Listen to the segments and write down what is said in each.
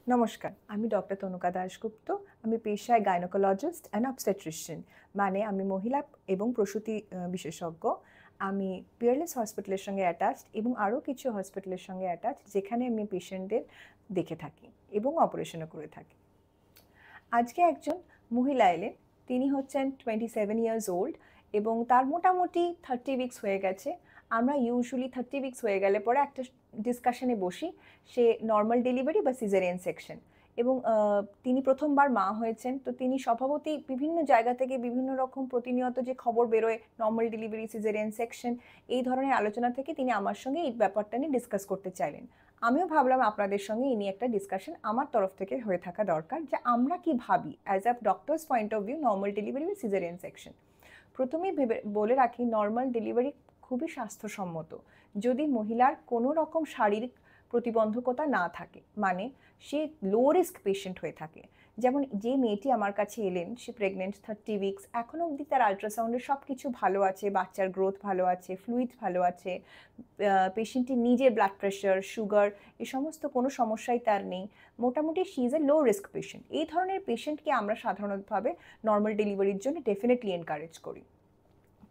নমস্কার, আমি ডক্টর তনুকা দাশগুপ্ত। আমি পেশায় গাইনোকোলজিস্ট অ্যান্ড অবস্টেট্রিশিয়ান, মানে আমি মহিলা এবং প্রসূতি বিশেষজ্ঞ। আমি পিয়ারলেস হসপিটালের সঙ্গে অ্যাটাচড এবং আরও কিছু হসপিটালের সঙ্গে অ্যাটাচড, যেখানে আমি পেশেন্টদের দেখে থাকি এবং অপারেশনও করে থাকি। আজকে একজন মহিলা এলেন, তিনি হচ্ছেন 27 ইয়ার্স ওল্ড এবং তার মোটামুটি 30 উইকস হয়ে গেছে। আমরা ইউজুয়ালি 30 উইকস হয়ে গেলে পরে একটা ডিসকাশনে বসি, সে নর্মাল ডেলিভারি বা সিজারিয়ান সেকশন। এবং তিনি প্রথমবার মা হয়েছেন, তো তিনি স্বভাবতই বিভিন্ন জায়গা থেকে বিভিন্ন রকম প্রতিনিয়ত যে খবর বেরোয় নর্মাল ডেলিভারি সিজারিয়ান সেকশন এই ধরনের আলোচনা থেকে তিনি আমার সঙ্গে এই ব্যাপারটা নিয়ে ডিসকাস করতে চাইলেন। আমিও ভাবলাম আপনাদের সঙ্গে এই নিয়ে একটা ডিসকাশন আমার তরফ থেকে হয়ে থাকা দরকার, যে আমরা কি ভাবি as a doctors point of view normal delivery বা সিজারিয়ান সেকশন। প্রথমেই বলে রাখি, নর্মাল ডেলিভারি খুবই স্বাস্থ্যসম্মত যদি মহিলার কোনো রকম শারীরিক প্রতিবন্ধকতা না থাকে, মানে সে লো রিস্ক পেশেন্ট হয়ে থাকে। যেমন যে মেয়েটি আমার কাছে এলেন, সে প্রেগনেন্ট, 30 উইকস, এখনও অবধি তার আলট্রাসাউন্ডের সব কিছু ভালো আছে, বাচ্চার গ্রোথ ভালো আছে, ফ্লুইড ভালো আছে, পেশেন্টের নিজের ব্লাড প্রেশার, সুগার, এই সমস্ত কোনো সমস্যাই তার নেই। মোটামুটি she is a low risk patient. এই ধরনের পেশেন্টকে আমরা সাধারণতভাবে নর্মাল ডেলিভারির জন্য ডেফিনেটলি এনকারেজ করি।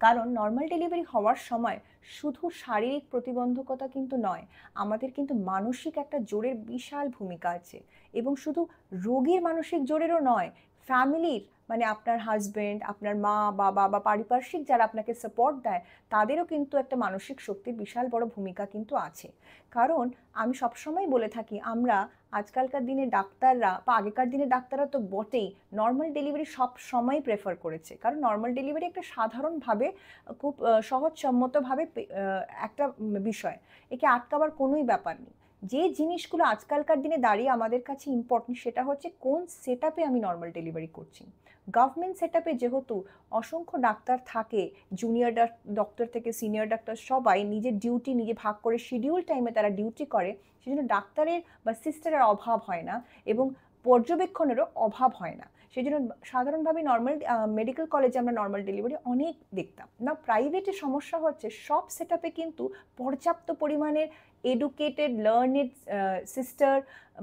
কারণ নর্মাল ডেলিভারি হওয়ার সময় শুধু শারীরিক প্রতিবন্ধকতা কিন্তু নয়, আমাদের কিন্তু মানসিক একটা জোরের বিশাল ভূমিকা আছে। এবং শুধু রোগীর মানসিক জোরেরও নয়, ফ্যামিলির, মানে আপনার হাজব্যান্ড, আপনার মা বাবা বা পারিপার্শ্বিক যারা আপনাকে সাপোর্ট দেয়, তাদেরও কিন্তু একটা মানসিক শক্তির বিশাল বড় ভূমিকা কিন্তু আছে। কারণ আমি সবসময় বলে থাকি, আমরা আজকালকার দিনে ডাক্তাররা বা আগেকার দিনে ডাক্তাররা তো বটেই, নর্মাল ডেলিভারি সব সময় প্রেফার করেছে। কারণ নর্মাল ডেলিভারি একটা সাধারণভাবে খুব সহজসম্মতভাবে একটা বিষয়, একে আটকাবার কোনোই ব্যাপার নেই। যে জিনিসগুলো আজকালকার দিনে দাঁড়িয়ে আমাদের কাছে ইম্পর্টেন্ট, সেটা হচ্ছে কোন সেট আপে আমি নর্মাল ডেলিভারি করছি। গভর্নমেন্ট সেট আপে যেহেতু অসংখ্য ডাক্তার থাকে, জুনিয়র ডক্টর থেকে সিনিয়র ডাক্তার সবাই নিজের ডিউটি নিজে ভাগ করে শিডিউল টাইমে তারা ডিউটি করে, সেজন্য ডাক্তারের বা সিস্টারের অভাব হয় না এবং পর্যবেক্ষণেরও অভাব হয় না। সেই জন্য সাধারণভাবে নর্মাল মেডিকেল কলেজে আমরা নর্মাল ডেলিভারি অনেক দেখতাম না। প্রাইভেটে সমস্যা হচ্ছে, সব সেট আপে কিন্তু পর্যাপ্ত পরিমাণের এডুকেটেড লার্নেড সিস্টার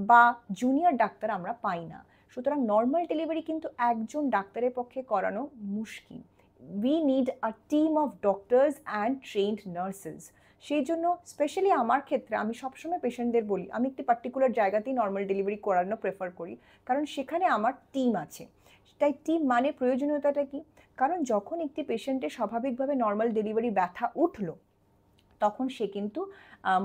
বা জুনিয়র ডাক্তার আমরা পাই না। সুতরাং নর্মাল ডেলিভারি কিন্তু একজন ডাক্তারের পক্ষে করানো মুশকিল। We need a team of doctors and trend nurses. সেই জন্য স্পেশালি আমার ক্ষেত্রে আমি সবসময় পেশেন্টদের বলি, আমি একটি পার্টিকুলার জায়গাতেই নর্মাল ডেলিভারি করানো প্রেফার করি, কারণ সেখানে আমার টিম আছে। তাই টিম মানে প্রয়োজনীয়তাটা কি? কারণ যখন একটি পেশেন্টের স্বাভাবিকভাবে নর্মাল ডেলিভারি ব্যথা উঠলো, তখন সে কিন্তু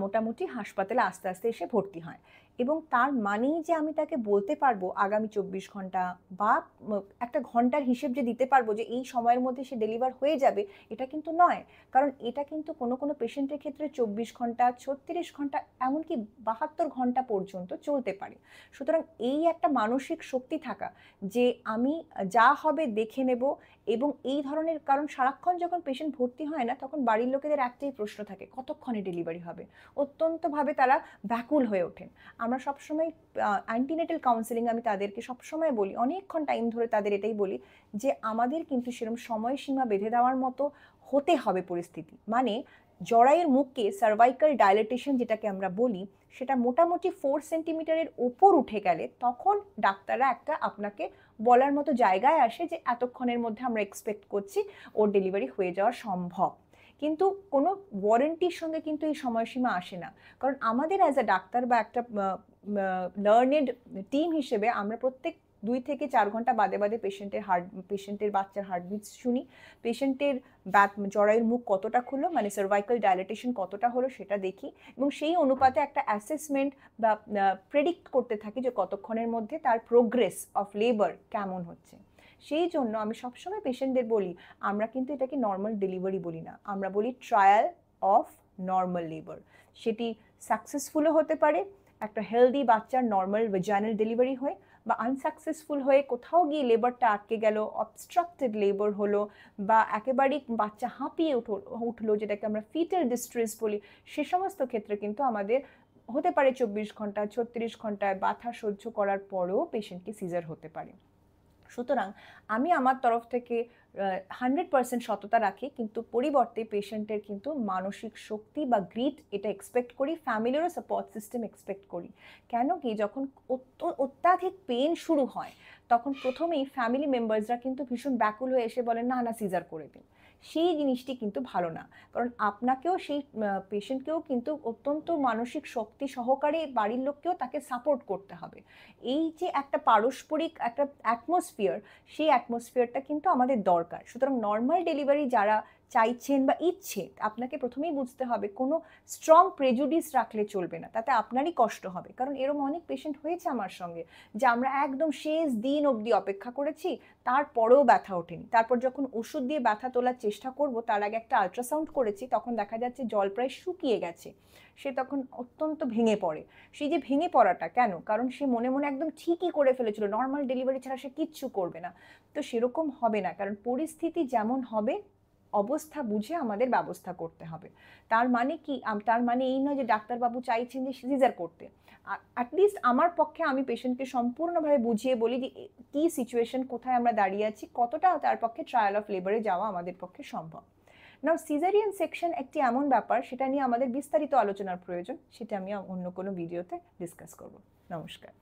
মোটামুটি হাসপাতালে আস্তে আস্তে এসে ভর্তি হয়। এবং তার মানেই যে আমি তাকে বলতে পারবো আগামী 24 ঘন্টা বা একটা ঘন্টার হিসেব যে দিতে পারবো যে এই সময়ের মধ্যে সে ডেলিভার হয়ে যাবে, এটা কিন্তু নয়। কারণ এটা কিন্তু কোনো কোনো পেশেন্টের ক্ষেত্রে 24 ঘন্টা, 36 ঘন্টা, এমনকি 72 ঘন্টা পর্যন্ত চলতে পারে। সুতরাং এই একটা মানসিক শক্তি থাকা, যে আমি যা হবে দেখে নেব। এবং এই ধরনের, কারণ সারাক্ষণ যখন পেশেন্ট ভর্তি হয় না, তখন বাড়ির লোকেদের একটাই প্রশ্ন থাকে, কতক্ষণে ডেলিভারি হবে। অত্যন্তভাবে তারা ব্যাকুল হয়ে ওঠেন। আমরা সবসময় অ্যান্টিনেটাল কাউন্সেলিং আমি তাদেরকে সবসময় বলি, অনেকক্ষণ টাইম ধরে তাদের এটাই বলি, যে আমাদের কিন্তু সেরকম সময়সীমা বেঁধে দেওয়ার মতো হতে হবে পরিস্থিতি। মানে জরায়ুর মুখকে সার্ভাইকাল ডাইলেটেশন যেটাকে আমরা বলি, সেটা মোটামুটি 4 সেন্টিমিটারের ওপর উঠে গেলে তখন ডাক্তাররা একটা আপনাকে বলার মতো জায়গায় আসে যে এতক্ষণের মধ্যে আমরা এক্সপেক্ট করছি ওর ডেলিভারি হয়ে যাওয়া সম্ভব। কিন্তু কোনো ওয়ারেন্টির সঙ্গে কিন্তু এই সময়সীমা আসে না। কারণ আমাদের অ্যাজ আ ডাক্তার বা একটা লার্নেড টিম হিসেবে আমরা প্রত্যেক 2 থেকে 4 ঘন্টা বাদে বাদে পেশেন্টের বাচ্চার হার্টবিটস শুনি, পেশেন্টের জরায়ুর মুখ কতটা খুললো, মানে সার্ভাইকাল ডাইলেটেশন কতটা হলো সেটা দেখি, এবং সেই অনুপাতে একটা অ্যাসেসমেন্ট বা প্রেডিক্ট করতে থাকি যে কতক্ষণের মধ্যে তার প্রোগ্রেস অফ লেবার কেমন হচ্ছে। সেই জন্য আমি সবসময় পেশেন্টদের বলি, আমরা কিন্তু এটাকে নর্মাল ডেলিভারি বলি না, আমরা বলি ট্রায়াল অফ নর্মাল লেবার। সেটি সাকসেসফুলও হতে পারে, একটা হেলদি বাচ্চার নর্মাল ভেজাইনাল ডেলিভারি হয়ে, বা আনসাকসেসফুল হয়ে কোথাও গিয়ে লেবারটা আটকে গেল, অবস্ট্রাক্টেড লেবার হলো, বা একেবারেই বাচ্চা হাঁপিয়ে উঠলো, যেটাকে আমরা ফিটাল ডিস্ট্রেস বলি। সে সমস্ত ক্ষেত্রে কিন্তু আমাদের হতে পারে 24 ঘন্টা, 36 ঘন্টায় ব্যথা সহ্য করার পরেও পেশেন্টকে সিজার হতে পারে। সুতরাং আমি আমার তরফ থেকে 100% সততা রাখি, কিন্তু পরিবর্তে পেশেন্টের কিন্তু মানসিক শক্তি বা গ্রিট এটা এক্সপেক্ট করি, ফ্যামিলিরও সাপোর্ট সিস্টেম এক্সপেক্ট করি। কেন কি, যখন অত্যাধিক পেন শুরু হয় তখন প্রথমেই ফ্যামিলি মেম্বার্সরা কিন্তু ভীষণ ব্যাকুল হয়ে এসে বলেন না না সিজার করে দিন। সেই জিনিসটি কিন্তু ভালো না, কারণ আপনাকেও সেই পেশেন্টকেও কিন্তু অত্যন্ত মানসিক শক্তি সহকারে বাড়ির লোককেও তাকে সাপোর্ট করতে হবে। এই যে একটা পারস্পরিক একটা অ্যাটমসফিয়ার, সেই অ্যাটমসফিয়ারটা কিন্তু আমাদের দরকার। সুতরাং নর্মাল ডেলিভারি যারা চাইছেন বা ইচ্ছে, আপনাকে প্রথমেই বুঝতে হবে কোনো স্ট্রং প্রেজুডিস রাখলে চলবে না, তাতে আপনারই কষ্ট হবে। কারণ এরকম অনেক পেশেন্ট হয়েছে আমার সঙ্গে যে আমরা একদম শেষ দিন অবধি অপেক্ষা করেছি, তারপরেও ব্যথা ওঠেনি, তারপর যখন ওষুধ দিয়ে ব্যথা তোলার চেষ্টা করব তার আগে একটা আল্ট্রাসাউন্ড করেছি, তখন দেখা যাচ্ছে জল প্রায় শুকিয়ে গেছে। সে তখন অত্যন্ত ভেঙে পড়ে। সেই যে ভেঙে পড়াটা কেন, কারণ সে মনে মনে একদম ঠিকই করে ফেলেছিল নর্মাল ডেলিভারি ছাড়া সে কিচ্ছু করবে না। তো সেরকম হবে না, কারণ পরিস্থিতি যেমন হবে অবস্থা বুঝে আমাদের ব্যবস্থা করতে হবে। তার মানে কি, তার মানে এই নয় যে ডাক্তারবাবু চাইছেন যে সিজার করতে। অ্যাটলিস্ট আমার পক্ষে আমি পেশেন্টকে সম্পূর্ণভাবে বুঝিয়ে বলি যে কী সিচুয়েশন, কোথায় আমরা দাঁড়িয়ে আছি, কতটা তার পক্ষে ট্রায়াল অফ লেবারে যাওয়া আমাদের পক্ষে সম্ভব। নাও সিজারিয়ান সেকশন একটি এমন ব্যাপার, সেটা নিয়ে আমাদের বিস্তারিত আলোচনার প্রয়োজন, সেটা আমি অন্য কোনো ভিডিওতে ডিসকাস করব। নমস্কার।